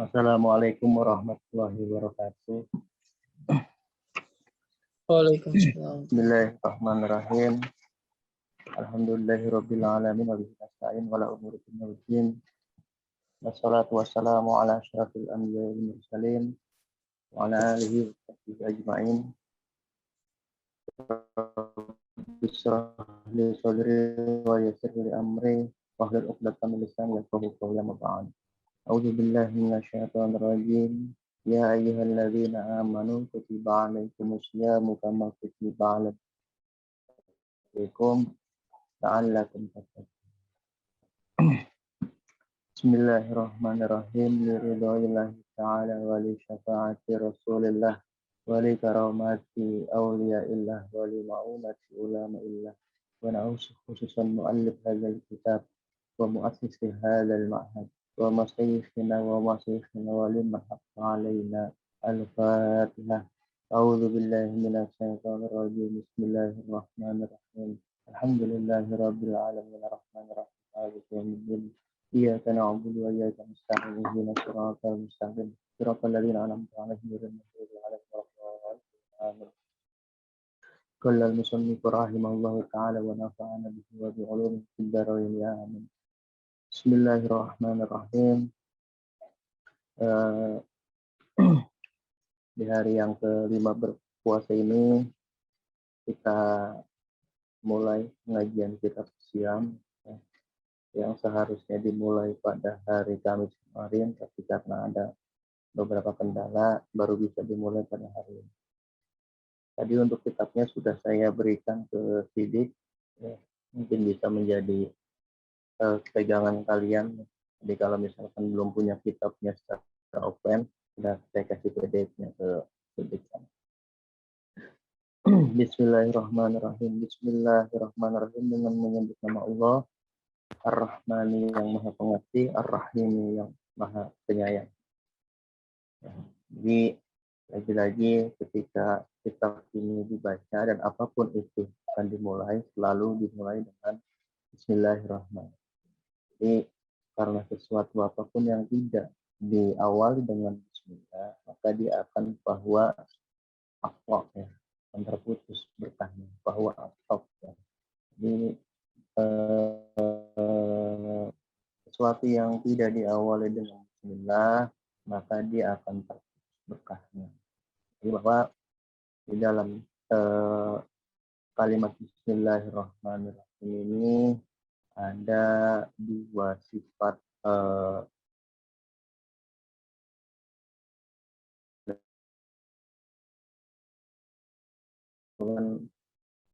Assalamualaikum warahmatullahi wabarakatuh. Waalaikumsalam. Bismillahirrahmanirrahim. Alhamdulillahirabbil alamin wa bihi nasta'in wa la umuri dunya waddin. Wassalatu wassalamu ala asyrafil anbiya'i wal mursalin wa ala alihi wa sahbihi ajma'in. Bismillah li sadri wa yassir li amri wahlul 'uqdatam min lisani yafqahu qawli amma ba'd. A'udzu billahi minasyaitonir rajim. Ya ayyuhalladzina amanu kutiba 'alaikumus syiyamu kama kutiba 'alal ladzina la'allakum tattaqun. Bismillahirrahmanirrahim. Liridha'illahi ta'ala wa li syafa'ati rasulillah wa li karamati awliya'illah wa li ma'unati ulama'illah wa na'udzu khususan mu'allif hadzal kitab wa mu'assisi hadzal ma'had wa masyayikhina wa masyayikhina wa liman haqqa alaina al-fatihah. A'udzu billahi minasy syaithanir rajim. Bismillahirrahmanirrahim. Alhamdulillahirabbil alamin arrahmanir rahim maliki yaumiddin. Iyyaka na'budu wa iyyaka nasta'in ihdinas siratal mustaqim siratal ladzina an'amta 'alaihim ghairil maghdubi 'alaihim waladdallin. Amin. Qala al-musannif rahimahullahu ta'ala wa nafa'ana bihi wa bi 'ulumihi fid dharain ya amin. Bismillahirrahmanirrahim. Di hari yang kelima berpuasa ini kita mulai pengajian kitab Syam yang seharusnya dimulai pada hari Kamis kemarin, tapi karena ada beberapa kendala baru bisa dimulai pada hari ini. Tadi untuk kitabnya sudah saya berikan ke Sidik, ya, mungkin bisa menjadi pegangan kalian. Jadi kalau misalkan belum punya kitabnya secara offline, sudah saya kasih PDF-nya ke Sidik. Bismillahirrahmanirrahim. Bismillahirrahmanirrahim dengan menyebut nama Allah Ar-Rahmani yang Maha Pengerti, Ar-Rahimi yang Maha Penyayang. Jadi lagi-lagi ketika kitab ini dibaca dan apapun itu akan dimulai, selalu dimulai dengan Bismillahirrahmanirrahim. Jadi karena sesuatu apapun yang tidak diawali dengan Bismillah, maka dia akan bahwa akhwat, ya, akan terputus berkahnya, bahwa akhwat, ya. Jadi sesuatu yang tidak diawali dengan Bismillah, maka dia akan terputus berkahnya. Jadi bahwa di dalam kalimat Bismillahirrahmanirrahim ini ada dua sifat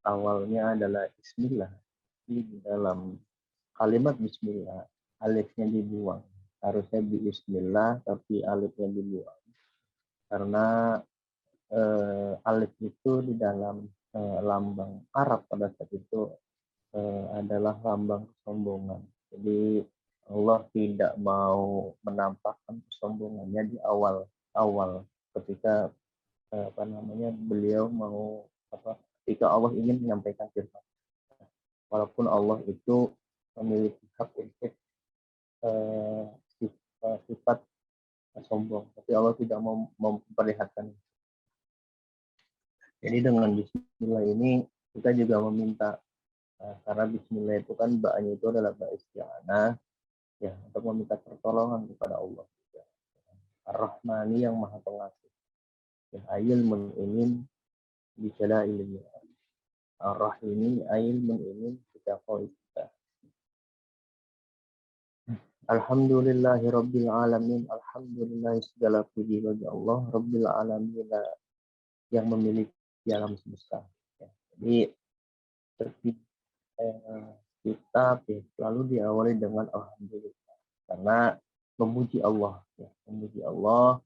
awalnya adalah Bismillah. Di dalam kalimat Bismillah alifnya dibuang, harusnya Bismillah tapi alifnya dibuang karena alif itu di dalam lambang Arab pada saat itu adalah lambang kesombongan. Jadi Allah tidak mau menampakkan kesombongannya di awal ketika beliau mau ketika Allah ingin menyampaikan firman. Walaupun Allah itu memiliki hak untuk sifat sombong, tapi Allah tidak mau memperlihatkan. Jadi dengan Bismillah ini kita juga meminta, karena Bismillah itu kan ba'nya itu adalah ba' isti'anah, ya, untuk meminta pertolongan kepada Allah. Ar-Rahmani yang Maha Pengasih. Ya, ayil mun'imin bisyala ilmiah. Ar-Rahimi ayil mun'imin bitaqwa kita. Alhamdulillahi rabbil alamin. Alhamdulillah segala puji bagi Allah Rabbil alamin yang memiliki alam semesta. Ya, jadi seperti kitab ya, selalu diawali dengan alhamdulillah karena memuji Allah, ya, memuji Allah,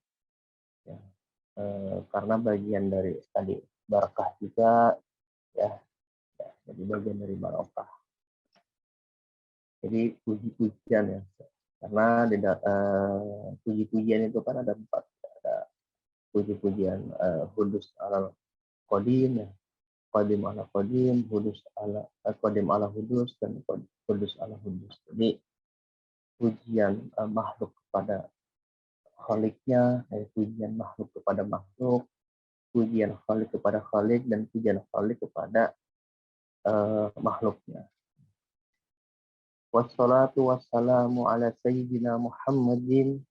ya, karena bagian dari tadi barakah juga, ya, jadi bagian dari barakah. Jadi puji-pujian, ya, karena puji-pujian itu kan ada 4, ada puji-pujian hudus alal qadim, ya, qadim ala qadim, hudus ala qadim ala hudus, dan hudus ala hudus. Jadi pujian makhluk kepada Khaliknya, pujian makhluk kepada makhluk, pujian Khalik kepada Khalik, dan pujian Khalik kepada makhluknya. Wassalatu wassalamu ala sayyidina Muhammadin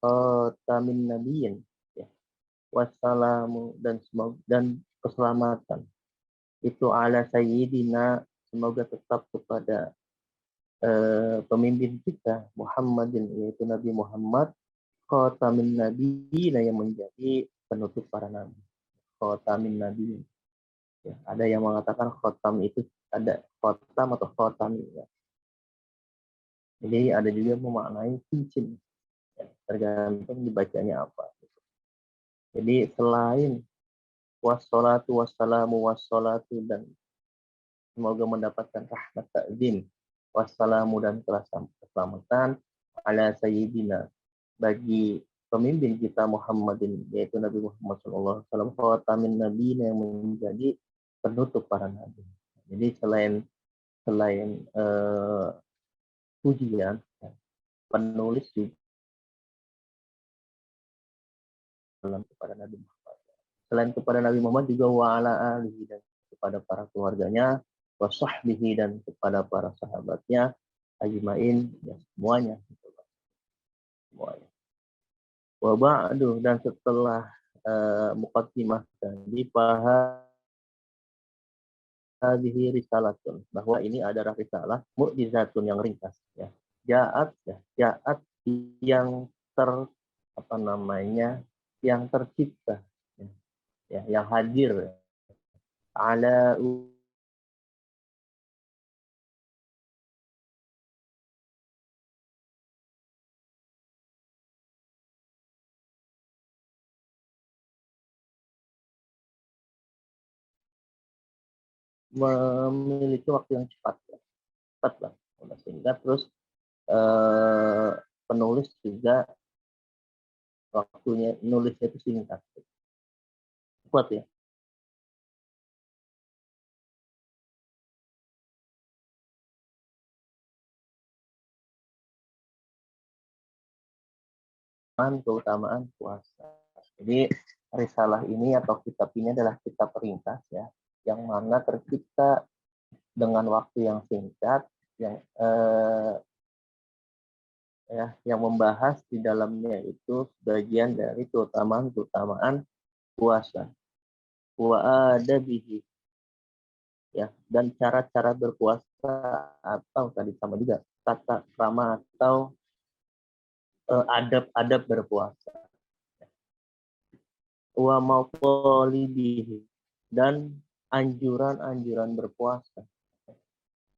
khatamin nabiyyin. Ya. Wassalamu dan keselamatan itu ala sayyidina, semoga tetap kepada pemimpin kita Muhammadin, yaitu Nabi Muhammad, khatamin nabiyyin, yang menjadi penutup para nabi. Khatamin nabiyyin. Ya, ada yang mengatakan khatam itu ada khatam atau khatam, ya. Jadi ada juga memaknai cincin, ya, tergantung dibacanya apa. Jadi selain wassalatu wassalamu wassalatu dan semoga mendapatkan rahmat ta'zim, wassalamu dan keselamatan ala sayyidina, bagi pemimpin kita Muhammadin, yaitu Nabi Muhammad SAW, khatamin nabi, yang menjadi penutup para nabi. Jadi selain pujian, penulis juga kepada Nabi Muhammad. Selain kepada Nabi Muhammad juga wa ala alihi, dan kepada para keluarganya, wa sahbihi, dan kepada para sahabatnya, ajmain, ya, semuanya. Wa ba'du, dan setelah muqaddimah tadi, hadhihi risalatun, bahwa ini adalah risalah mu'jizatun, yang ringkas, ya. Ja'at yang yang tercipta, ya, yang hadir, ala memiliki waktu yang cepat, ya. Cepat lah, sehingga terus penulis juga waktunya nulisnya itu singkat, cepat, ya. Keutamaan puasa. Jadi risalah ini atau kitab ini adalah kitab ringkas, ya, yang mana tercipta dengan waktu yang singkat, yang membahas di dalamnya itu bagian dari keutamaan puasa. Wa adabihi, ya, dan cara-cara berpuasa, atau tadi sama juga tata krama atau adab-adab berpuasa. Wa maqalibihi, dan anjuran-anjuran berpuasa.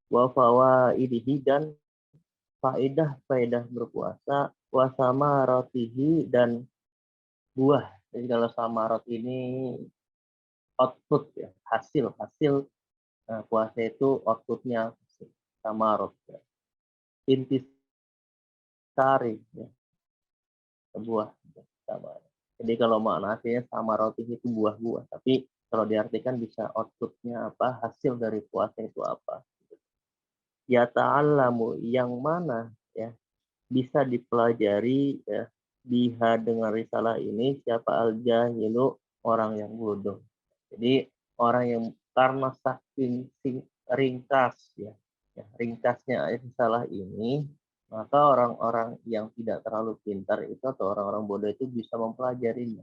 Wa fawaidihi, dan faedah-faedah berpuasa. Wa samaratihi, dan buah. Jadi kalau samarat ini output, ya, hasil puasa itu outputnya samarat, ya. Intisari, ya, buah, ya, samarat. Jadi kalau makna aslinya samarat itu buah-buah, tapi kalau diartikan bisa outputnya apa, hasil dari puasa itu apa. Ya ta'allamu, yang mana, ya, bisa dipelajari, ya, biha, dengan risalah ini, siapa al-jahilu, orang yang bodoh. Jadi orang yang karena saking ringkas, ya, ringkasnya risalah ini, maka orang-orang yang tidak terlalu pintar itu atau orang-orang bodoh itu bisa mempelajarinya.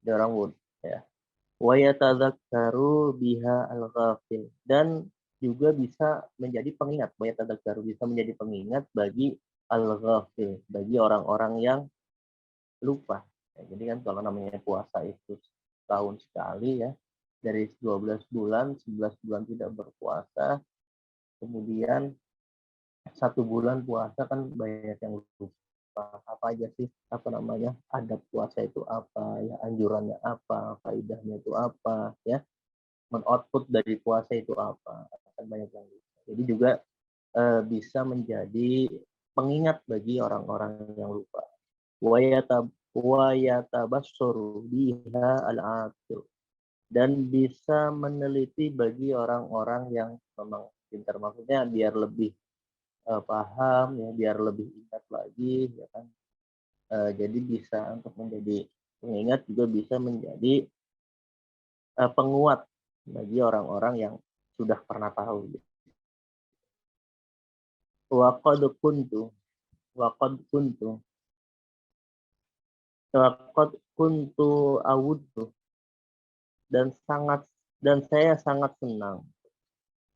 Jadi orang bodoh, ya. Wa yatadzakkaru biha al-ghafil, dan juga bisa menjadi pengingat, wa yatadzakkaru, bisa menjadi pengingat bagi al-ghafil, bagi orang-orang yang lupa. Ya, jadi kan kalau namanya puasa itu tahun sekali, ya, dari 12 bulan, 11 bulan tidak berpuasa, kemudian 1 bulan puasa, kan banyak yang lupa apa aja sih, adab puasa itu apa, ya, anjurannya apa, faedahnya itu apa, ya, men-output dari puasa itu apa, kan banyak yang lupa. Jadi juga bisa menjadi pengingat bagi orang-orang yang lupa. Wa yatabassaru biha al-aqil, dan bisa meneliti bagi orang-orang yang memang pintar, maksudnya biar lebih paham ya, biar lebih ingat lagi ya kan. Jadi bisa untuk menjadi pengingat, juga bisa menjadi penguat bagi orang-orang yang sudah pernah tahu gitu. Waqad kuntu waqad kuntu waqad kuntu awuddu, dan saya sangat senang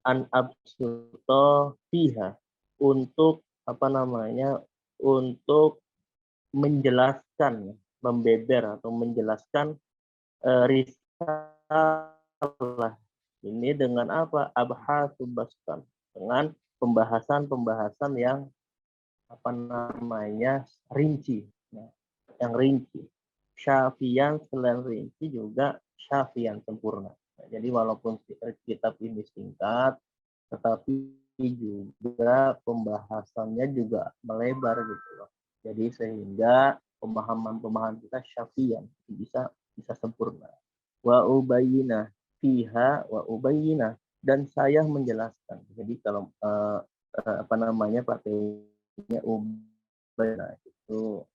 an absuto fiha, untuk untuk menjelaskan, membeber atau menjelaskan risalah ini dengan apa? Abhasu bastan, dengan pembahasan-pembahasan yang rinci, ya, yang rinci. Syafian selain rinci juga syafian sempurna. Nah, jadi walaupun kitab ini singkat, tetapi juga pembahasannya juga melebar gitu loh. Jadi sehingga pemahaman kita syafian bisa sempurna. Wa ubayina fiha wa ubayina, dan saya menjelaskan. Jadi kalau pakainya ubayina itu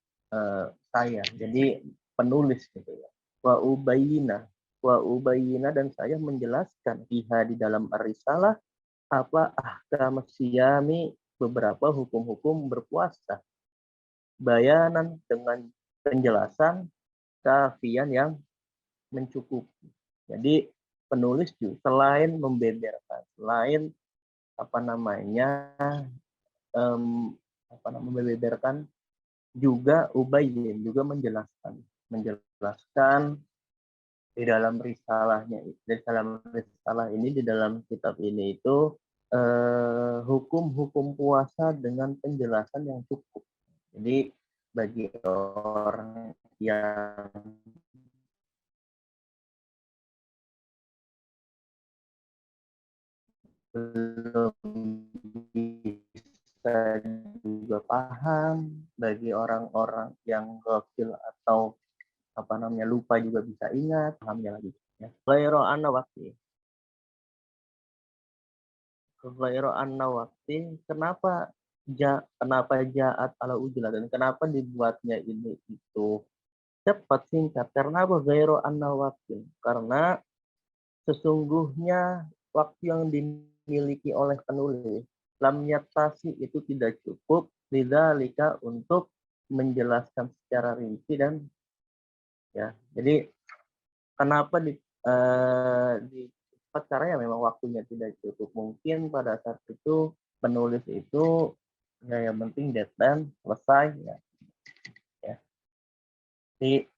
saya. Jadi penulis gitu ya. Wa ubayina, dan saya menjelaskan fiha di dalam risalah apa ahkam siyami, beberapa hukum-hukum berpuasa, bayanan dengan penjelasan kafian yang mencukupi. Jadi penulis juga selain membeberkan, selain membeberkan, juga ubayyin, juga menjelaskan di dalam risalahnya, di dalam risalah ini, di dalam kitab ini itu hukum-hukum puasa dengan penjelasan yang cukup. Jadi bagi orang yang belum bisa juga paham, bagi orang-orang yang gafil atau lupa juga bisa ingat, pahamnya lagi ya. Ghairu anna wakti, kenapa jaat ala ujla, dan kenapa dibuatnya ini itu cepat, singkat, karena apa? Ghairu anna wakti, karena sesungguhnya waktu yang dimiliki oleh penulis lam yattasi, itu tidak cukup, lidzalika, untuk menjelaskan secara rinci, dan ya, jadi kenapa di caranya memang waktunya tidak cukup. Mungkin pada saat itu penulis itu ya yang penting deadline selesai ya. Jadi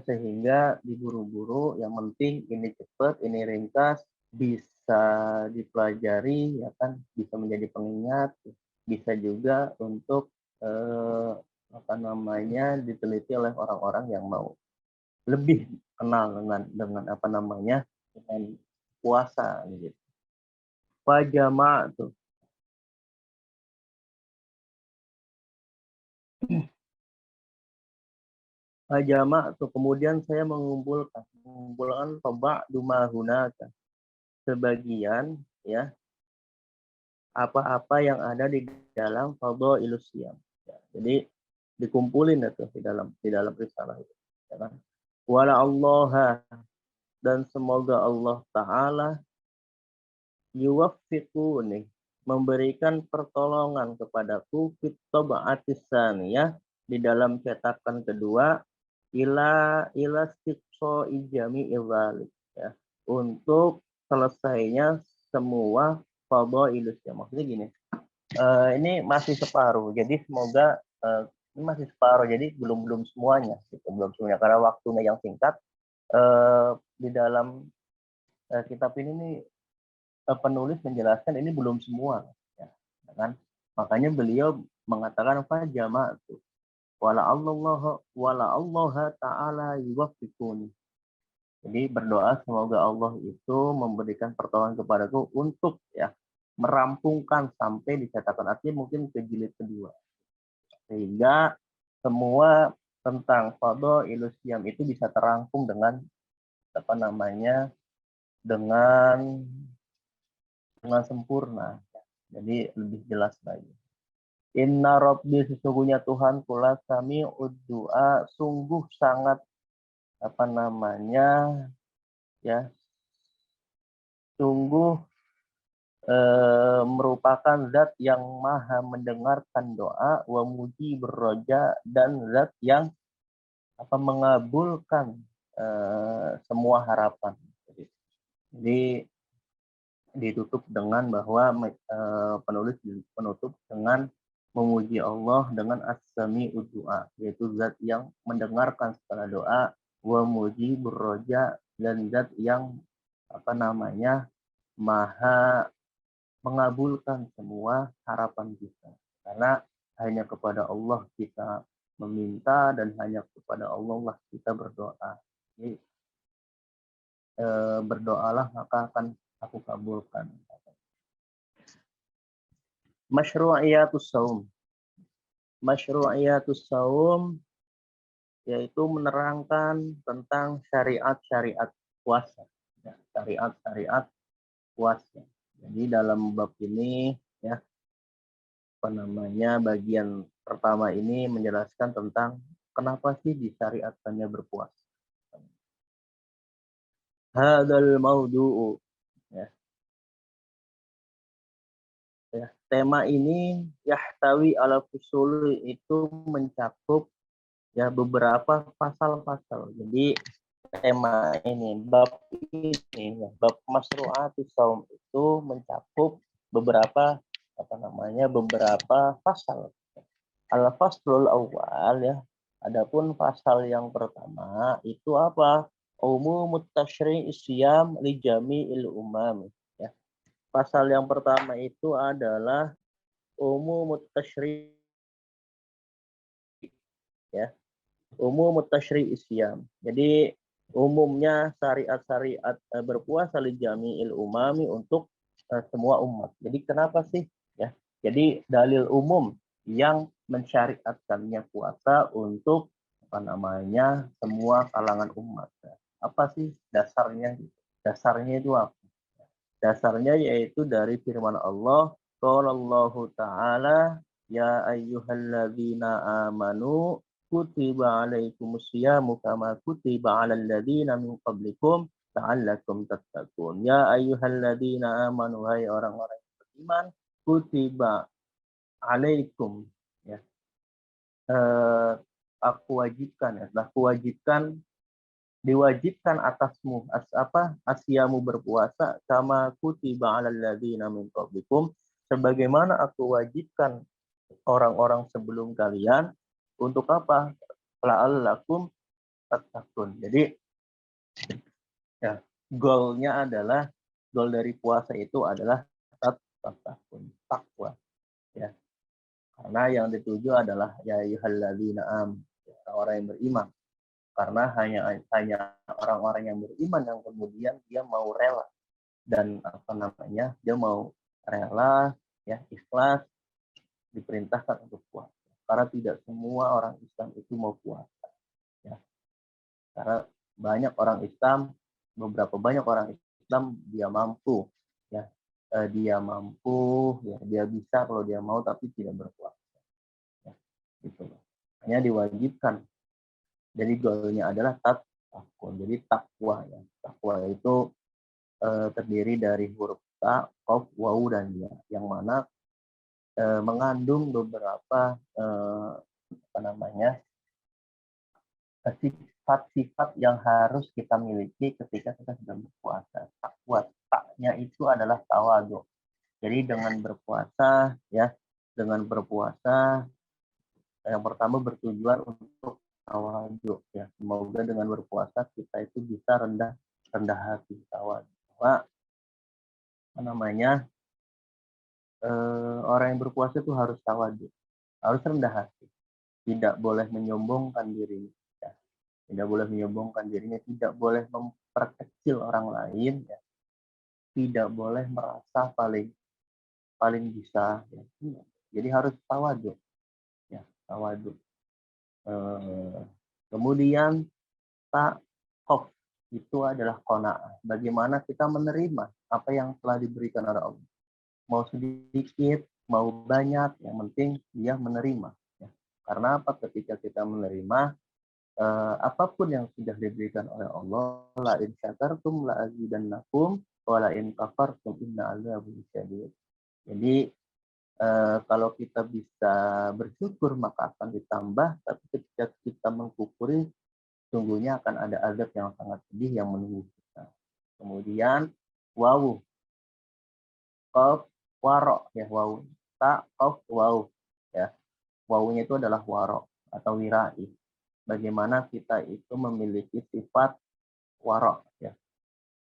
sehingga diburu-buru, yang penting ini cepat, ini ringkas, bisa dipelajari ya kan, bisa menjadi pengingat, bisa juga untuk diteliti oleh orang-orang yang mau lebih kenal dengan puasa gitu. Pajama tuh. Pajama tuh, kemudian saya mengumpulkan toba dumahunaka, sebagian ya apa-apa yang ada di dalam fadhailus shiyam. Ya, jadi dikumpulin itu di dalam risalah itu. Ya kan? Wala Allah, dan semoga Allah Ta'ala yuwaffiquni, memberikan pertolongan kepadaku, fit tabaatis saniyah, di dalam cetakan kedua, ila istiqso ijami idzalik, ya, untuk selesainya semua fadhailus ya. Maksudnya gini, ini masih separuh, jadi semoga ini masih separuh, jadi belum semuanya gitu, belum semuanya karena waktunya yang singkat. Di dalam kitab ini nih, penulis menjelaskan ini belum semua ya, kan, makanya beliau mengatakan fajama itu wala Allah ta'ala yuwaffiquni, jadi berdoa semoga Allah itu memberikan pertolongan kepadaku untuk ya merampungkan sampai dicatakan, artinya mungkin ke jilid kedua, sehingga semua tentang fadhailus shiyam itu bisa terangkum dengan dengan sempurna Jadi lebih jelas lagi. Inna Rabbi, sesungguhnya Tuhan kula kami doa, sungguh sangat ya, sungguh merupakan zat yang maha mendengarkan doa, wa muji berroja, dan zat yang mengabulkan semua harapan. Jadi ditutup dengan bahwa penulis penutup dengan memuji Allah dengan as-sami'ud du'a, yaitu zat yang mendengarkan segala doa, wa muji berroja, dan zat yang maha mengabulkan semua harapan kita. Karena hanya kepada Allah kita meminta dan hanya kepada Allah lah kita berdoa. Jadi berdoalah maka akan aku kabulkan. Masyru'iyatus saum. Masyru'iyatus saum yaitu menerangkan tentang syariat-syariat puasa. Ya, syariat-syariat puasa. Jadi dalam bab ini ya bagian pertama ini menjelaskan tentang kenapa sih disyariatkannya berpuasa. Hadzal maudu'u ya. Tema ini yahtawi ala fusul, itu mencakup ya beberapa pasal-pasal. Jadi tema ini, bab masyru'atus shaum itu mencakup beberapa beberapa pasal. Al-faslul awal ya. Adapun pasal yang pertama itu apa? Umumut tasyri'is siyam li jami'il umam ya. Pasal yang pertama itu adalah umumut tasyri' ya. Umumut tasyri'is siyam. Jadi umumnya syariat-syariat berpuasa li jami'il umami untuk semua umat. Jadi kenapa sih ya? Jadi dalil umum yang mensyariatkannya puasa untuk semua kalangan umat. Apa sih dasarnya? Dasarnya itu apa? Dasarnya yaitu dari firman Allah, Allahu Ta'ala, ya ayyuhalladzina amanu kutiba alaikumusyamu kama kutiba alal ladzina min qablikum la'allakum tattaqun. Ya ayyuhalladzina amanu, hai orang-orang yang beriman, kutiba alaikum ya. Aku wajibkan ya, diwajibkan atasmu asyamu berpuasa sama kutiba alal ladzina min qablikum, sebagaimana aku wajibkan orang-orang sebelum kalian untuk apa? La'allakum tattaqun. Jadi ya, goal dari puasa itu adalah tattaqun, takwa ya. Karena yang dituju adalah ya ayyuhalladzina orang yang beriman. Karena hanya orang-orang yang beriman yang kemudian dia mau rela dan dia mau rela ya, ikhlas diperintahkan untuk puasa. Karena tidak semua orang Islam itu mau puasa ya. Karena beberapa banyak orang Islam dia mampu ya, dia bisa kalau dia mau, tapi tidak berpuasa ya, gitu. Hanya diwajibkan. Jadi goalnya adalah takwa. Jadi takwa ya. Takwa itu terdiri dari huruf ta, qaf, waw, dan ya, yang mana mengandung beberapa sifat-sifat yang harus kita miliki ketika kita sedang berpuasa. Takwa, taknya itu adalah tawadhu. Jadi dengan berpuasa yang pertama bertujuan untuk tawadhu ya. Semoga dengan berpuasa kita itu bisa rendah hati, tawadhu. Orang yang berpuasa itu harus tawadhu, harus rendah hati, tidak boleh menyombongkan dirinya ya. Tidak boleh menyombongkan dirinya, tidak boleh memperkecil orang lain ya. Tidak boleh merasa paling bisa ya. Jadi harus tawadhu ya, tawadhu. Kemudian ta'khuf itu adalah qanaah. Bagaimana kita menerima apa yang telah diberikan oleh Allah. mau sedikit, mau banyak, yang penting dia menerima. Ya. Karena apa? Ketika kita menerima apapun yang sudah diberikan oleh Allah, la in syakartum la azidannakum wa la in kafartum inna adzabi syadid. Jadi kalau kita bisa bersyukur maka akan ditambah, tapi ketika kita mengkufuri sungguhnya akan ada azab yang sangat pedih yang menunggu kita. Kemudian wawu, qaf, waro ya wawu. Ta, qaf, wawu ya. Wawunya itu adalah waro atau wirai. Bagaimana kita itu memiliki sifat waro ya.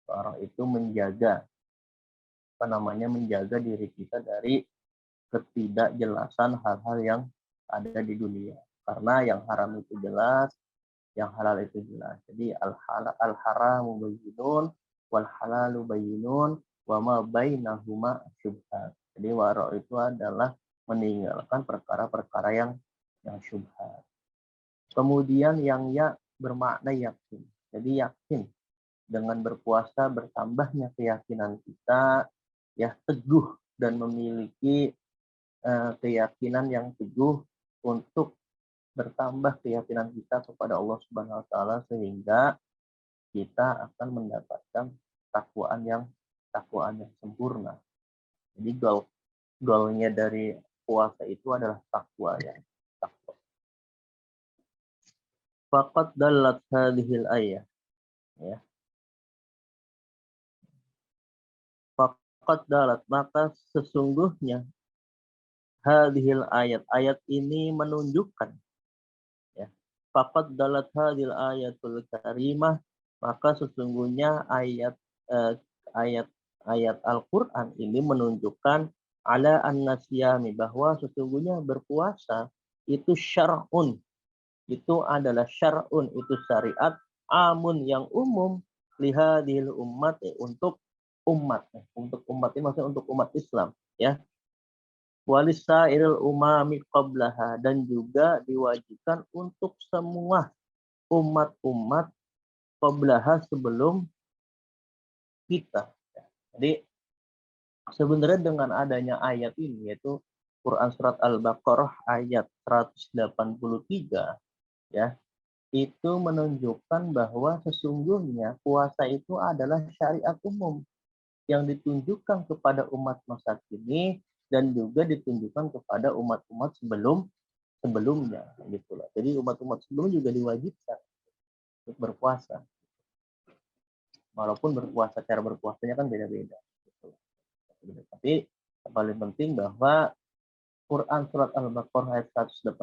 Waro itu menjaga menjaga diri kita dari ketidakjelasan hal-hal yang ada di dunia. Karena yang haram itu jelas, yang halal itu jelas. Jadi al-haramu bayyinun wal halalu bayyinun wa ma bainahuma syubhat. Jadi waro itu adalah meninggalkan perkara-perkara yang syubhat. Kemudian yang ya bermakna yakin. Jadi yakin dengan berpuasa bertambahnya keyakinan kita, ya teguh dan memiliki keyakinan yang teguh untuk bertambah keyakinan kita kepada Allah Subhanahu wa taala sehingga kita akan mendapatkan takwaan yang sempurna. Jadi goalnya dari puasa itu adalah takwa ya. Takwa. Faqad dallat hadhil ayah ya. Faqad dalat maka sesungguhnya hadhil ayat ini menunjukkan ya. Faqad dalat hadhil ayatul karimah maka sesungguhnya ayat Al-Qur'an ini menunjukkan ala an-nasyami bahwa sesungguhnya berpuasa itu syar'un, itu adalah syar'un, itu syariat amun yang umum lihadil umat untuk umat ini maksudnya untuk umat Islam ya. Walisairil umami qablaha dan juga diwajibkan untuk semua umat-umat qablaha sebelum kita. Jadi sebenarnya dengan adanya ayat ini yaitu Quran surat Al-Baqarah ayat 183 ya, itu menunjukkan bahwa sesungguhnya puasa itu adalah syariat umum yang ditunjukkan kepada umat masa kini dan juga ditunjukkan kepada umat-umat sebelumnya gitu loh. Jadi umat-umat sebelumnya juga diwajibkan untuk berpuasa. Walaupun cara berpuasanya kan beda-beda gitu. Tapi yang paling penting bahwa Quran surat Al-Baqarah ayat 183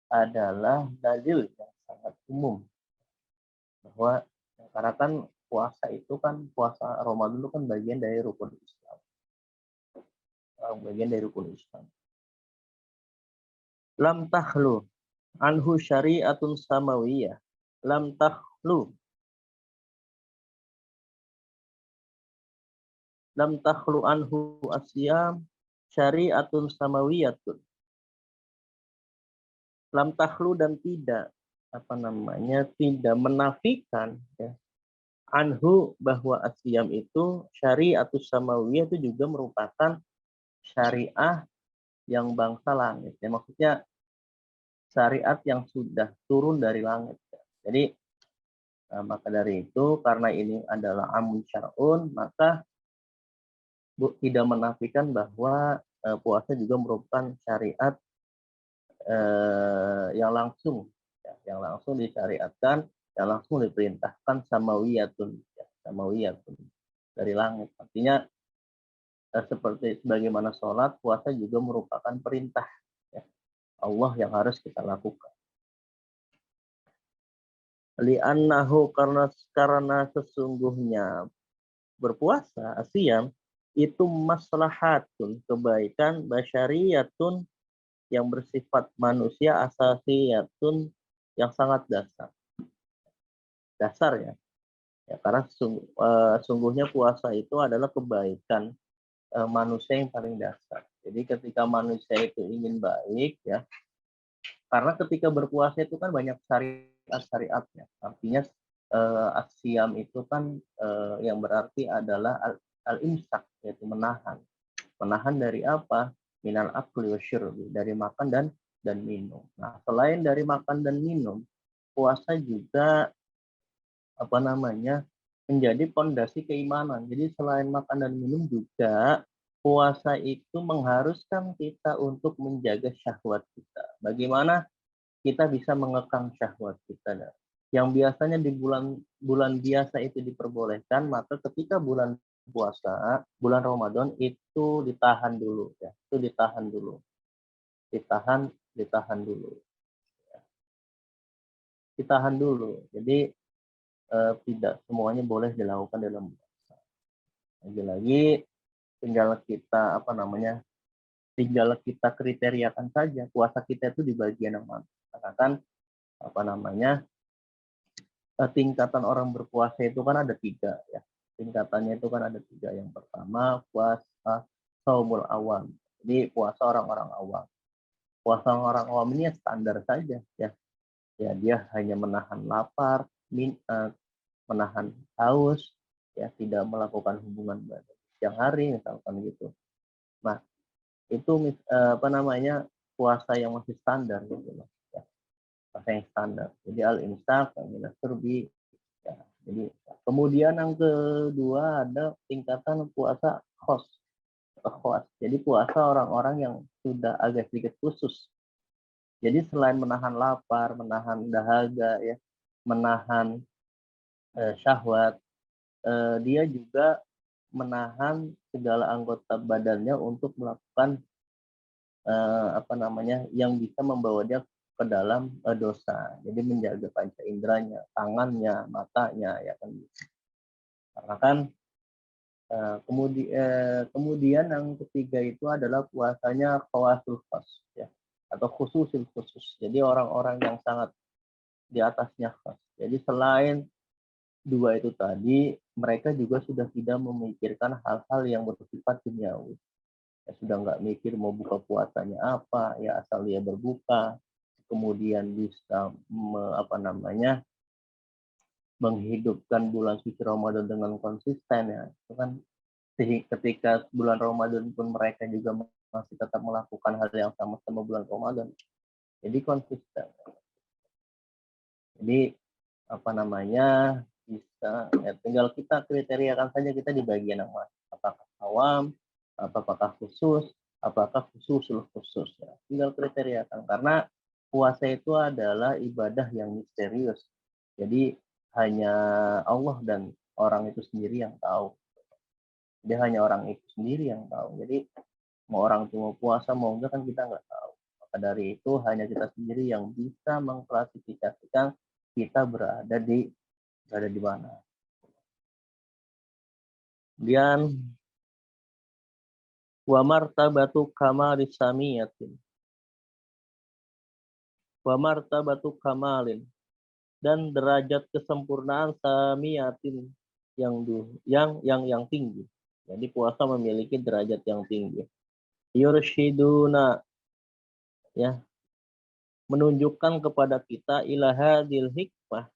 adalah dalil yang sangat umum bahwa karena kan puasa Ramadan itu kan bagian dari rukun Islam. Lam takhlu anhu syari'atun samawiyah. Lam takhlu anhu asyam syari'atun samawiyatun. Lam takhlu dan tidak tidak menafikan ya, anhu bahwa asyam itu syari'atus samawiyah itu juga merupakan syariah yang bangsa langit. Ya, maksudnya syariat yang sudah turun dari langit. Jadi maka dari itu karena ini adalah amun syar'un maka tidak menafikan bahwa puasa juga merupakan syariat yang langsung disyariatkan, yang langsung diperintahkan samawiyatun dari langit. Artinya seperti sebagaimana sholat, puasa juga merupakan perintah ya, Allah yang harus kita lakukan. Li'annahu karena sesungguhnya berpuasa asyam itu maslahatun kebaikan basyariyatun yang bersifat manusia asasiyatun yang sangat dasar ya karena sungguhnya puasa itu adalah kebaikan manusia yang paling dasar. Jadi ketika manusia itu ingin baik ya, karena ketika berpuasa itu kan banyak syariat-syariatnya. Artinya asyam itu kan yang berarti adalah al-imsak, yaitu menahan. Menahan dari apa? Minal akli wasyurbi, dari makan dan minum. Nah, selain dari makan dan minum, puasa juga apa namanya? Menjadi pondasi keimanan. Jadi selain makan dan minum juga puasa itu mengharuskan kita untuk menjaga syahwat kita. Bagaimana kita bisa mengekang syahwat kita? Yang biasanya di bulan biasa itu diperbolehkan, maka ketika bulan puasa, bulan Ramadan itu ditahan dulu ya. Itu ditahan dulu. Ditahan dulu. Ditahan dulu. Jadi tidak semuanya boleh dilakukan dalam puasa. Lagi-lagi tinggal kita apa namanya? Tinggal kita kriteriakan saja puasa kita itu di bagian yang mana. Karena kan apa namanya? Tingkatan orang berpuasa itu kan ada 3 ya. Tingkatannya itu kan ada 3. Yang pertama puasa saumul awam. Jadi puasa orang-orang awam. Puasa orang awam ini ya standar saja ya. Ya dia hanya menahan lapar, menahan haus, ya tidak melakukan hubungan badan siang hari misalkan gitu. Nah itu apa namanya puasa yang masih standar gitu loh. Ya, puasa yang standar. Jadi al-imsak, al-surbi. Ya, jadi kemudian yang kedua ada tingkatan puasa khos. Jadi puasa orang-orang yang sudah agak sedikit khusus. Jadi selain menahan lapar, menahan dahaga, ya, menahan syahwat, dia juga menahan segala anggota badannya untuk melakukan apa namanya yang bisa membawa dia ke dalam dosa. Jadi menjaga panca inderanya, tangannya, matanya, ya kan. Karena kan kemudian yang ketiga itu adalah puasanya khawasul khas, ya, atau khususil khusus. Jadi orang-orang yang sangat di atasnya khas. Jadi selain 2 itu tadi, mereka juga sudah tidak memikirkan hal-hal yang bersifat duniawi. Ya, sudah nggak mikir mau buka puasanya apa, ya asal dia berbuka, kemudian bisa apa namanya menghidupkan bulan suci Ramadan dengan konsisten, ya itu kan ketika bulan Ramadan pun mereka juga masih tetap melakukan hal yang sama bulan Ramadan, jadi konsisten. Jadi apa namanya bisa ya, tinggal kita kriteriakan saja kita di bagian yang mana, apakah awam, apakah khusus, apakah khususul khusus, ya tinggal kriteriakan. Karena puasa itu adalah ibadah yang misterius, jadi hanya Allah dan orang itu sendiri yang tahu. Dia hanya orang itu sendiri yang tahu. Jadi mau orang itu mau puasa mau enggak kan kita nggak tahu. Maka dari itu hanya kita sendiri yang bisa mengklasifikasikan kita berada di mana. Kemudian wa martabatu kamalis samiyatin. Wa martabatu kamalin, dan derajat kesempurnaan samiyatin yang tinggi. Jadi puasa memiliki derajat yang tinggi. Yurshiduna, ya, menunjukkan kepada kita ilahadil hikmah,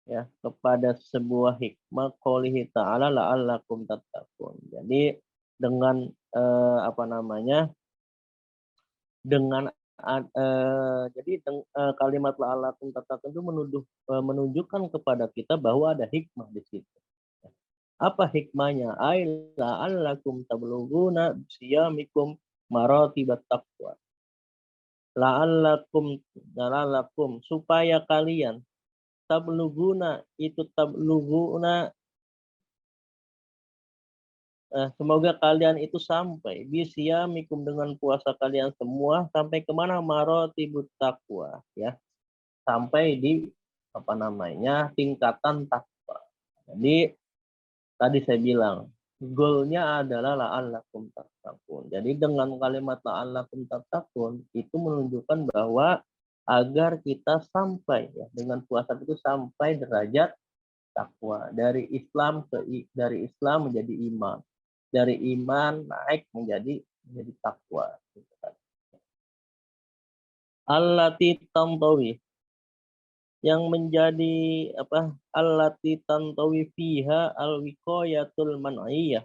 ya, kepada sebuah hikmah qoulihi ta'ala la'allakum tattaqun. Jadi dengan apa namanya? Dengan jadi kalimat la'allakum tattaqun itu menunjukkan kepada kita bahwa ada hikmah di situ. Apa hikmahnya? Ai la'allakum tablughuna siyamikum maratibat taqwa. La'allakum supaya kalian tabluguna semoga kalian itu sampai bisyamikum dengan puasa kalian semua sampai kemana marotibut taqwa, ya, sampai di apa namanya tingkatan takwa. Jadi tadi saya bilang goalnya adalah la'allakum tattaqun. Jadi dengan kalimat la'allakum tattaqun itu menunjukkan bahwa agar kita sampai, ya, dengan puasa itu sampai derajat takwa, dari Islam menjadi iman, dari iman naik menjadi takwa. Gitu. Allati tamtawi, yang menjadi allati tantawi fiha al-wiqayatul man'iyah.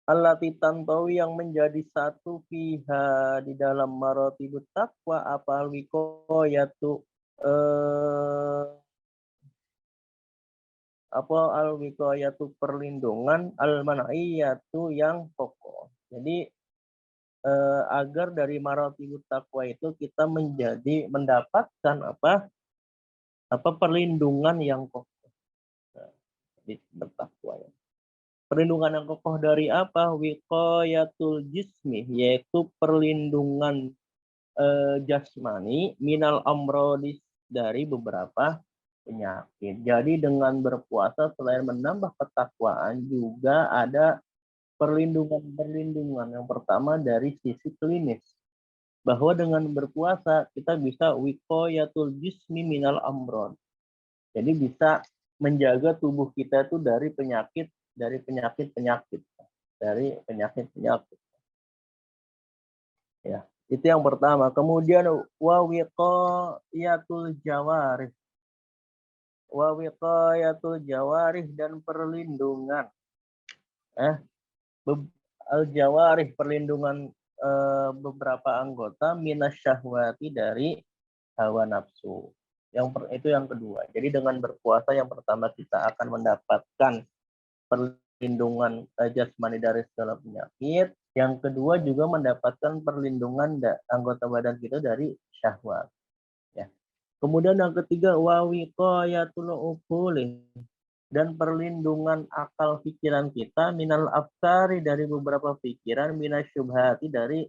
Allati tantawi yang menjadi satu fiha di dalam maratibut taqwa apa al-wiqayatu al-wiqayatu perlindungan, al-man'iyatu yang pokok. Jadi agar dari maratibut taqwa itu kita mendapatkan perlindungan yang kokoh. Jadi bertakwa ya. Perlindungan yang kokoh dari apa? Wiqayatul jismi, yaitu perlindungan jasmani minal amrodis, dari beberapa penyakit. Jadi dengan berpuasa selain menambah ketakwaan juga ada perlindungan. Yang pertama dari sisi klinis, bahwa dengan berpuasa kita bisa wiqayatul jismi minal amrod. Jadi bisa menjaga tubuh kita itu dari penyakit. Ya, itu yang pertama. Kemudian wa wiqayatul jawarih. Dan perlindungan al-jawarih, perlindungan beberapa anggota minasyahwati, dari hawa nafsu. Itu yang kedua. Jadi dengan berpuasa yang pertama kita akan mendapatkan perlindungan jasmani dari segala penyakit. Yang kedua juga mendapatkan perlindungan anggota badan kita dari syahwat. Ya. Kemudian yang ketiga wa wiqayatul uquli, dan perlindungan akal pikiran kita minal afkari, dari beberapa pikiran, minasyubhati, dari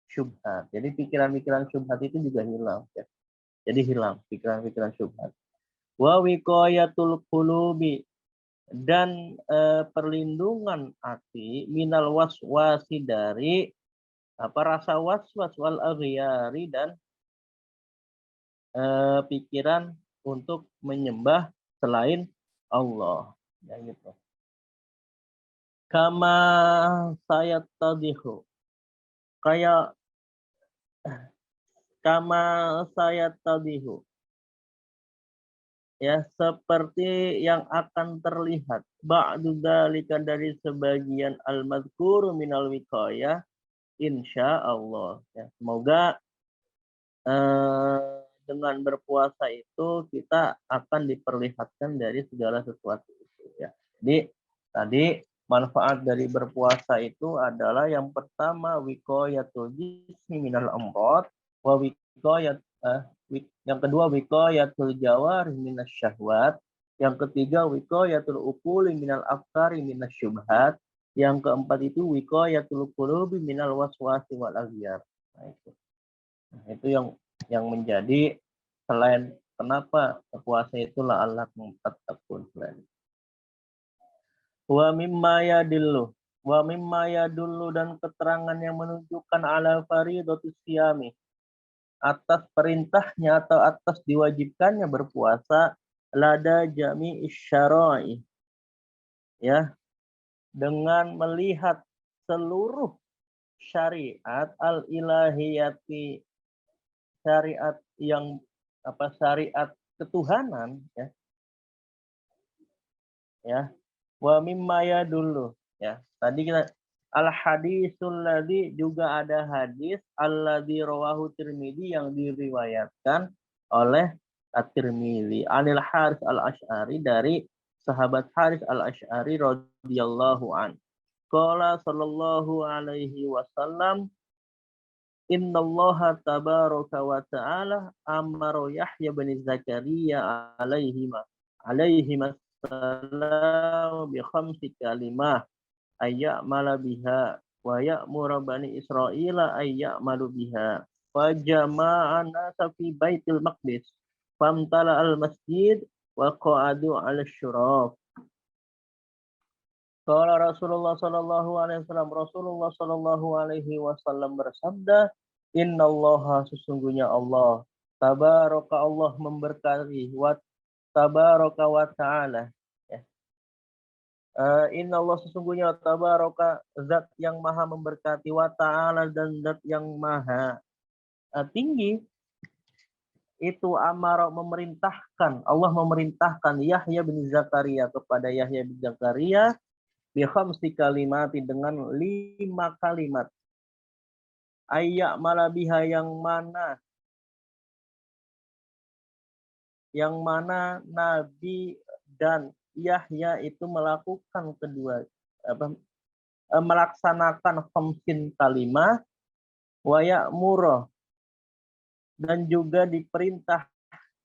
syubhat. Jadi pikiran-pikiran syubhat itu juga hilang ya. Jadi hilang pikiran-pikiran syubhat. Wa wiqayatul qulubi, dan perlindungan hati minal waswasi, dari rasa waswas wal aghyari, dan pikiran untuk menyembah selain Allah, ya gitu. Kama saya tadihu, ya, seperti yang akan terlihat ba'du dzalika, dari sebagian al-madhkuru minal wiqayah, insyaallah ya. Semoga dengan berpuasa itu kita akan diperlihatkan dari segala sesuatu itu ya. Jadi tadi manfaat dari berpuasa itu adalah yang pertama wiqayatul jismi minal amrad, wa wiqayat yang kedua wiqayatul jawarih minasyahwat, yang ketiga wiqayatul uquli minal afkari minasyubhat, yang keempat itu wiqayatul qulubi minal waswasi wal aghyar. Nah, itu yang menjadi selain kenapa puasa itu la'allakum tattaqun. Wa mimma yadullu, dan keterangan yang menunjukkan ala faridatus siyami, atas perintahnya atau atas diwajibkannya berpuasa, lada jami'is syara'i, ya, dengan melihat seluruh syariat al-ilahiyati, syariat yang syariat ketuhanan ya. Wa mimma yadullu, ya. Tadi kita al hadisul ladzi, juga ada hadis alladzi rawahu Tirmidzi, yang diriwayatkan oleh At-Tirmidzi anil Haris al-Asy'ari, dari sahabat Haris al-Asy'ari radhiyallahu an. Qala sallallahu alaihi wasallam, innallaha tabaraka wa ta'ala amara Yahya bin Zakaria alaihi salam bi khamsi kalimah ayya'mala biha wa ya'muru bani Israila ayya'malu biha. Wa jama'ana fi baitil maqdis famtala al masjid wa qa'adu 'ala syuraf. Qala Rasulullah sallallahu alaihi wasallam bersabda, innallaha, sesungguhnya Allah, tabaraka, Allah memberkati, wa tabaraka wa ta'ala ya. Innallaha, sesungguhnya tabaraka, zat yang maha memberkati, wa ta'ala, dan zat yang maha tinggi, itu amara memerintahkan, Allah memerintahkan Yahya bin Zakaria kepada Yahya bin Zakaria bi khamsi kalimati dengan 5 kalimat. Ayya malabiha yang mana Nabi dan Yahya itu melakukan melaksanakan khamsin kalimah wa ya'muru dan juga diperintah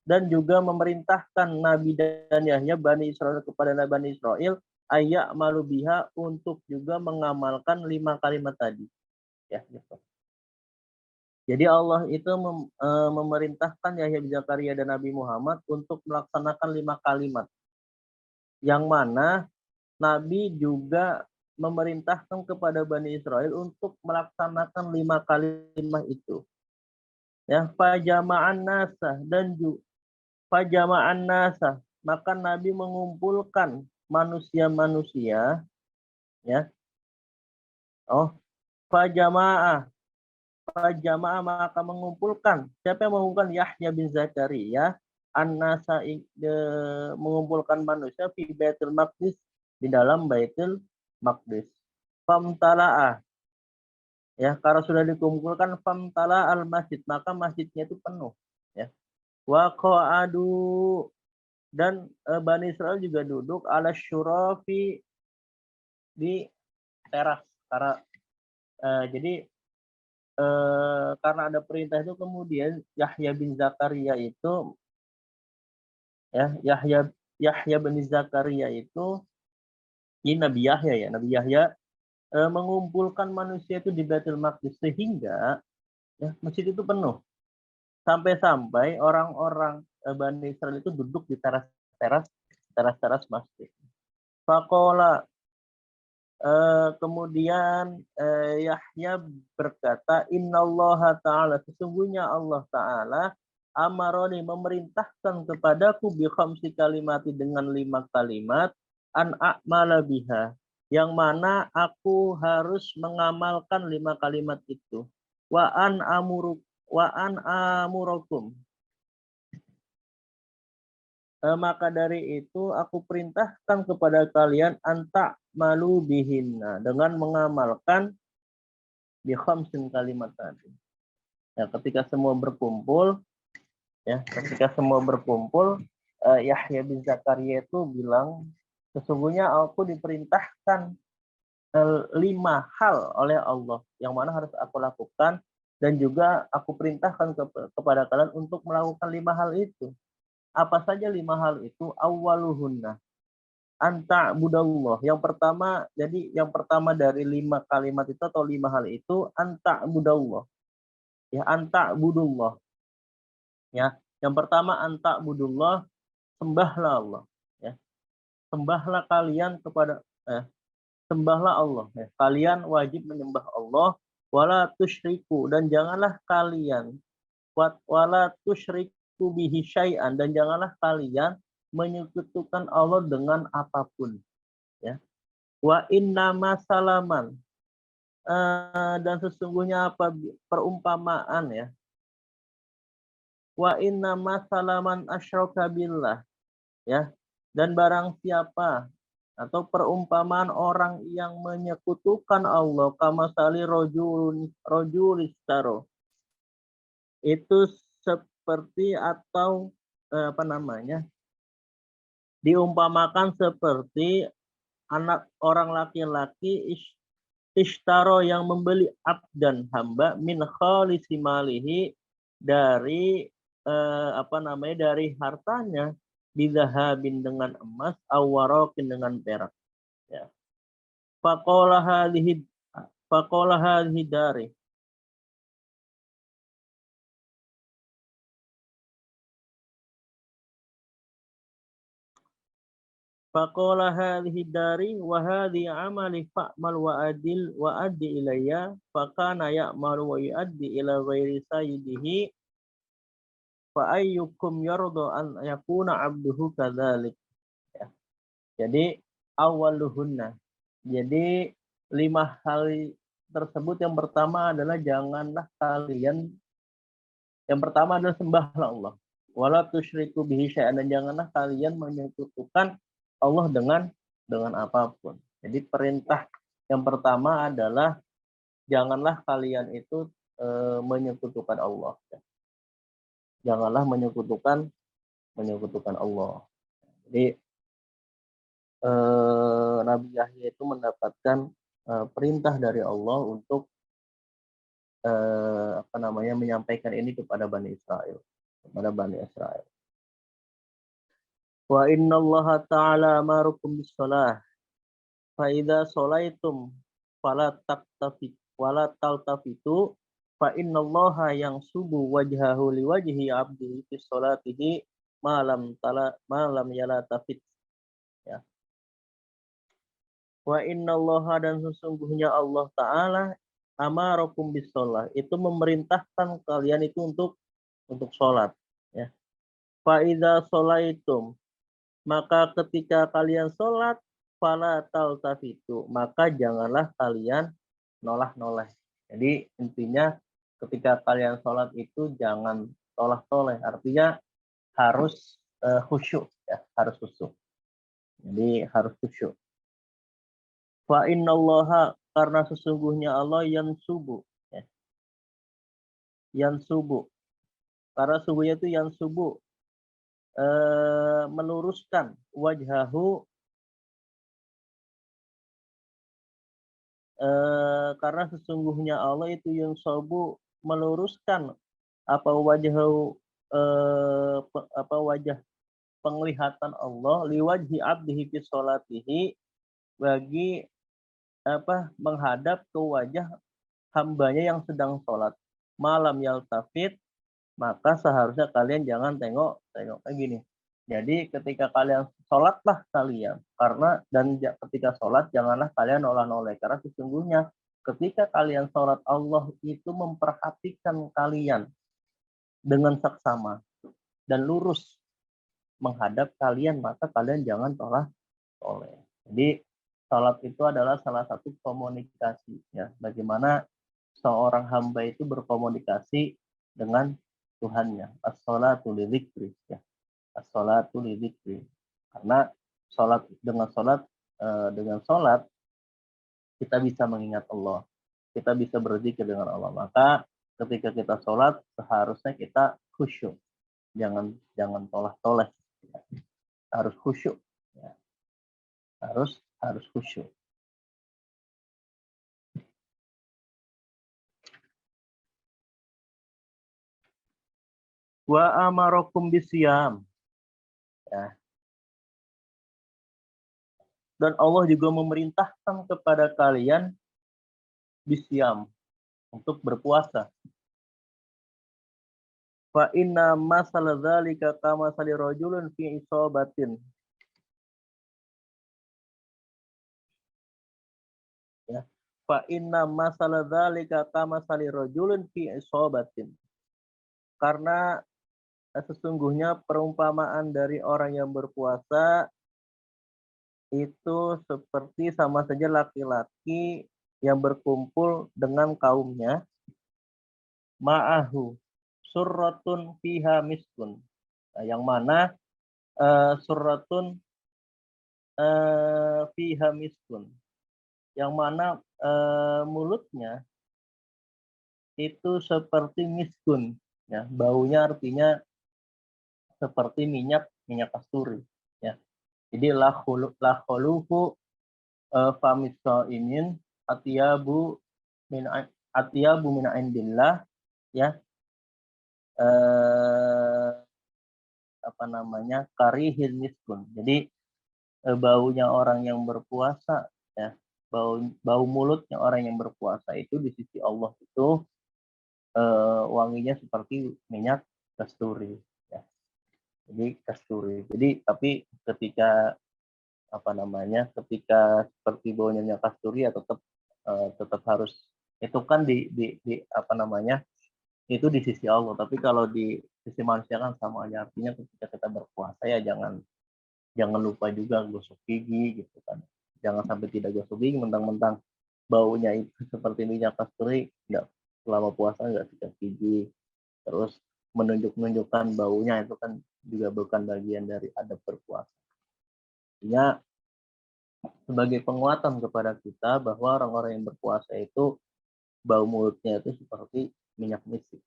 dan juga memerintahkan Nabi dan Yahya Bani Israel kepada Bani Israel ayat malubiha untuk juga mengamalkan 5 kalimat tadi. Ya, gitu. Jadi Allah itu memerintahkan Yahya bin Zakaria dan Nabi Muhammad untuk melaksanakan 5 kalimat. Yang mana Nabi juga memerintahkan kepada Bani Israel untuk melaksanakan 5 kalimat itu. Ya, fajama'an nasa dan juga fajama'an nasa, maka Nabi mengumpulkan manusia-manusia, ya. Fajama'a maka mengumpulkan. Siapa yang mengumpulkan? Yahya bin Zakaria an-nasa, mengumpulkan manusia fi Baitul Maqdis, di dalam Baitul Maqdis. Famtala'a, ya, karena sudah dikumpulkan famtala al masjid, maka masjidnya itu penuh, ya. Wa qa'adu dan Bani Israel juga duduk ala syurafi di teras. Karena ada perintah itu, kemudian Yahya bin Zakaria itu, ya, Yahya bin Zakaria itu, ini Nabi Yahya mengumpulkan manusia itu di Baitul Maqdis sehingga, ya, masjid itu penuh. Sampai-sampai orang-orang Bani Israel itu duduk di teras masjid. Faqala, kemudian Yahya berkata, innallaha ta'ala, sesungguhnya Allah Ta'ala amaroni memerintahkan kepadaku bi khamsi kalimati dengan 5 kalimat an a'mala biha, yang mana aku harus mengamalkan 5 kalimat itu. Wa an amurukum, maka dari itu aku perintahkan kepada kalian anta malu bihinna, dengan mengamalkan bi khamsin kalimat tadi. Ya, ketika semua berkumpul, Yahya bin Zakaria itu bilang, sesungguhnya aku diperintahkan 5 hal oleh Allah yang mana harus aku lakukan, dan juga aku perintahkan kepada kalian untuk melakukan 5 hal itu. Apa saja 5 hal itu? Awwaluhunna anta budallah. Yang pertama dari 5 kalimat itu atau 5 hal itu anta budallah. Ya, anta budullah. Ya, yang pertama anta budullah, sembahlah Allah, ya. Sembahlah kalian sembahlah Allah, ya. Kalian wajib menyembah Allah, wala tusyriku, dan janganlah kalian wala tusyriku bihi syai'an, dan janganlah kalian menyekutukan Allah dengan apapun, ya. Wa innama salaman, dan sesungguhnya perumpamaan, ya. Wa innama salaman asyraka billah, ya. Dan barang siapa atau perumpamaan orang yang menyekutukan Allah, kamasali rojulistaro, itu seperti atau diumpamakan seperti anak orang laki-laki ishtaro yang membeli abdan, hamba, min khalisi malihi, dari dari hartanya, bidahabin dengan emas, awarokin dengan perak, ya. Faqala hadhihi dari, faqala hadhihi dari wa hadhi amali fa'mal wa addi ilayya, faqana ya'malu wa yu'addi ila ghairi sayyidihi, fa ayyukum yarda an yakuna abduhu kadzalik, ya. Jadi awaluhunna, jadi 5 hal tersebut yang pertama adalah janganlah kalian Yang pertama adalah sembahlah Allah. Wala tusyriku bihi syai'an, dan janganlah kalian menyekutukan Allah dengan apapun. Jadi perintah yang pertama adalah janganlah kalian itu menyekutukan Allah. Janganlah menyekutukan Allah. Jadi Nabi Yahya itu mendapatkan perintah dari Allah untuk menyampaikan ini kepada Bani Israel. Wa innallaha ta'ala amarukum bis-shalah fa idza sholaitum fala taltafitu fa innallaha yansubu wajhahu liwajhi 'abdihi fi sholatihi malam yalatafit, ya. Wa innallaha, dan sesungguhnya Allah Ta'ala amarukum bis-shalah, itu memerintahkan kalian itu untuk sholat, ya. Fa idza sholaitum, maka ketika kalian sholat, fala taltafitu, maka janganlah kalian noleh. Jadi intinya ketika kalian sholat itu jangan toleh, artinya harus khusyuk, ya, harus khusyuk. Jadi harus khusyuk. Fa innallaha, karena sesungguhnya Allah yansubu, ya. Yansubu, karena sungguhnya itu yansubu, meluruskan wajhahu, karena sesungguhnya Allah itu yang sobu meluruskan wajah penglihatan Allah liwajhi abdihi fi sholatihi, bagi menghadap ke wajah hambanya yang sedang sholat. Malam yaltafit, maka seharusnya kalian jangan tengok kayak gini. Jadi ketika kalian sholatlah kalian, ketika sholat janganlah kalian noleh, karena sesungguhnya ketika kalian sholat Allah itu memperhatikan kalian dengan saksama dan lurus menghadap kalian, maka kalian jangan toleh. Jadi sholat itu adalah salah satu komunikasi, ya, bagaimana seorang hamba itu berkomunikasi dengan Tuhannya. As-sholatu lidzikri, ya. As-sholatu lidzikri. Karena dengan sholat kita bisa mengingat Allah, kita bisa berzikir dengan Allah. Maka ketika kita sholat seharusnya kita khusyuk, jangan toleh, harus khusyuk, ya. harus khusyuk. Wa amarakum bisyam, ya. Dan Allah juga memerintahkan kepada kalian bisyam, untuk berpuasa. Fa inna masal dzalika kama sali rajulun fi isobatin. Ya. Fa inna masal dzalika kama sali rajulun fi isobatin. Karena sesungguhnya perumpamaan dari orang yang berpuasa itu seperti sama saja laki-laki yang berkumpul dengan kaumnya, ma'ahu surratun fiha miskun, yang mana surratun fiha miskun, yang mana mulutnya itu seperti miskun, ya, baunya artinya seperti minyak kasturi, ya. Jadi la khulufu famisaimin atyabu min indillah, ya. Karihil miskun. Jadi baunya orang yang berpuasa, ya, bau mulutnya orang yang berpuasa itu di sisi Allah itu wanginya seperti minyak kasturi, ya. Jadi kasturi. Jadi tapi ketika seperti baunya minyak kasturi, ya tetap harus, itu kan itu di sisi Allah. Tapi kalau di sisi manusia kan sama aja. Artinya ketika kita berpuasa ya jangan lupa juga gosok gigi, gitu kan. Jangan sampai tidak gosok gigi mentang-mentang baunya itu seperti minyak kasturi, selama puasa nggak sikat gigi. Terus menunjukkan baunya itu kan juga bukan bagian dari adab berpuasa. Artinya sebagai penguatan kepada kita bahwa orang-orang yang berpuasa itu bau mulutnya itu seperti minyak misik.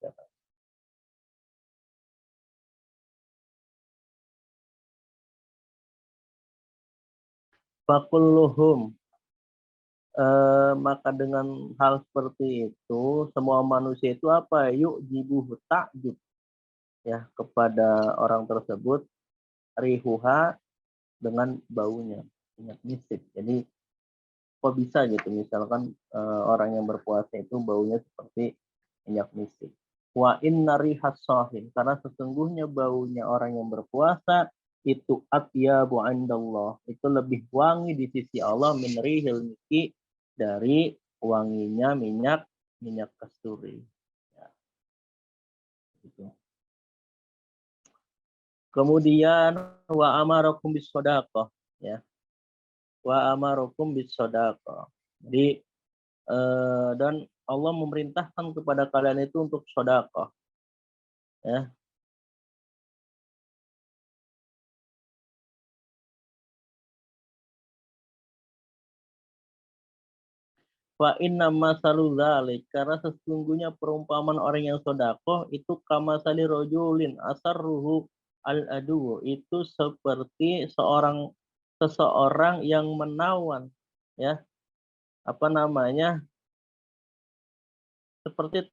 Fakulluhum, maka dengan hal seperti itu semua manusia itu apa? Yuk jibuhu takjub ya kepada orang tersebut, rihuha dengan baunya minyak misik. Jadi kok bisa gitu misalkan orang yang berpuasa itu baunya seperti minyak misik. Wa inna rihas shahin, karena sesungguhnya baunya orang yang berpuasa itu atyabu indallah, itu lebih wangi di sisi Allah min rihil miki, dari wanginya minyak kasturi. Ya, gitu. Kemudian wa amarakum bis shadaqah, ya. Wa amarakum bis shadaqah. Jadi dan Allah memerintahkan kepada kalian itu untuk sedekah, ya. Fa inna masalul dzalik, karena sesungguhnya perumpamaan orang yang sedekah itu kamasali rojulin asarruhu al adu, itu seperti seseorang yang menawan, ya, apa namanya, seperti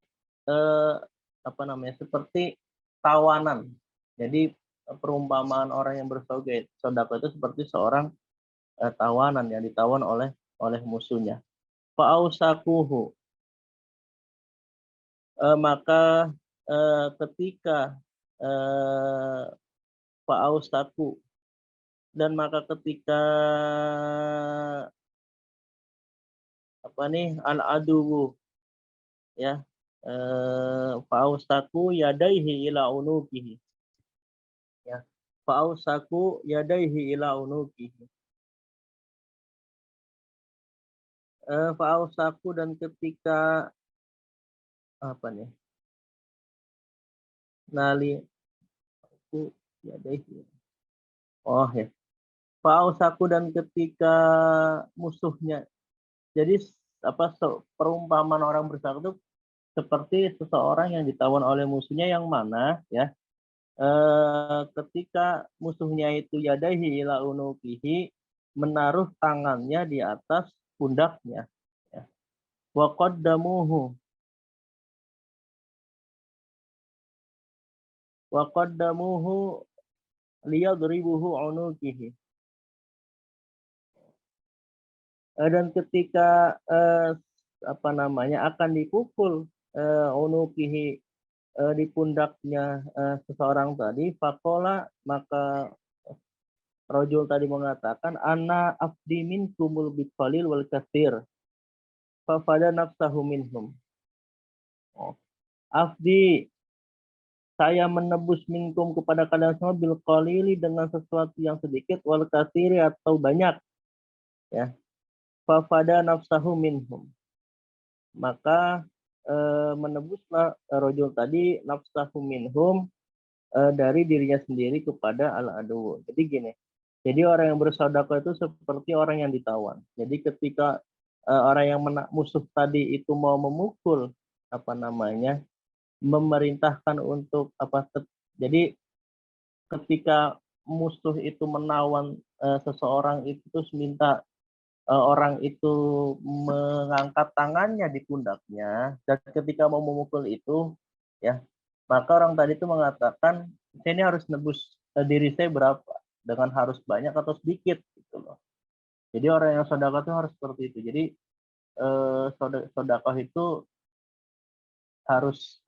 seperti tawanan. Jadi perumpamaan orang yang bersedekah itu seperti seorang tawanan yang ditawan oleh musuhnya. Fa'ausakuhu, maka ketika fa'ausaku, dan maka ketika al-aduwu, ya, fa'ausaku yadaihi ila unukihi, ya, fa'ausaku yadaihi ila unukihi, fa'ausaku, dan ketika nali aku yadaihi, ya, fa'ausaku, dan ketika musuhnya. Jadi perumpamaan orang bersedekah itu seperti seseorang yang ditawan oleh musuhnya, yang mana ya ketika musuhnya itu yadaihi ila unukihi, menaruh tangannya di atas pundaknya, ya. Wa qaddamuhu liyadribuhu unukihi, dan ketika akan dipukul unukihi, di pundaknya seseorang tadi, fakola, maka rojul tadi mengatakan, ana afdi minkumul bitqalil wal katsir fafada nafsahu minhum. Afdi, saya menebus minkum kepada kalian semua, bil qalili, dengan sesuatu yang sedikit, wal katsiri, atau banyak, ya. Fafada nafsahu minhum, maka menebuslah rojul tadi nafsahu minhum, dari dirinya sendiri kepada al-adu. Jadi gini, jadi orang yang bersedekah itu seperti orang yang ditawan. Jadi ketika orang yang musuh tadi itu mau memukul, memerintahkan untuk jadi ketika musuh itu menawan seseorang itu, terus minta orang itu mengangkat tangannya di pundaknya, dan ketika mau memukul itu, ya, maka orang tadi itu mengatakan, saya ini harus nebus diri saya berapa, dengan harus banyak atau sedikit, gitu loh. Jadi orang yang sedekah itu harus seperti itu. Jadi sedekah itu harus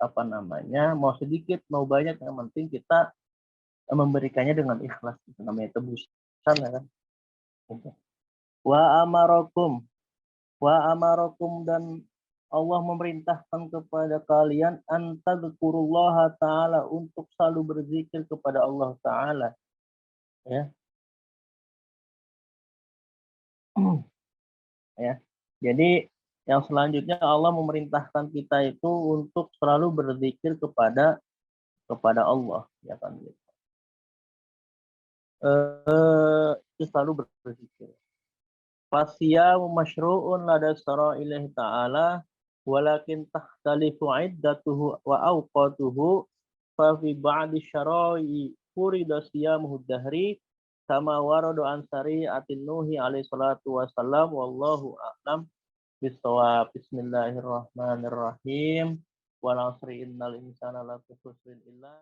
mau sedikit mau banyak, yang penting kita memberikannya dengan ikhlas, itu namanya tebusan, ya kan. Wa amarakum, dan Allah memerintahkan kepada kalian antadzkurullaha ta'ala, untuk selalu berzikir kepada Allah Ta'ala, ya. Ya. Jadi yang selanjutnya Allah memerintahkan kita itu untuk selalu berzikir kepada kepada Allah, ya kan gitu. Itu selalu berzikir. Fasiyam masyru'un lada syara'illahi ta'ala walakin takhtalifu iddatuhu wa awqatuhu fa fi ba'di syara'i furida siyamuhu dahri kama waradu an syari'atin Nuhi alaihi salatu wassalam wallahu a'lam bissawab. Bismillahirrahmanirrahim. Wal 'asri innal insana lafi khusrin illa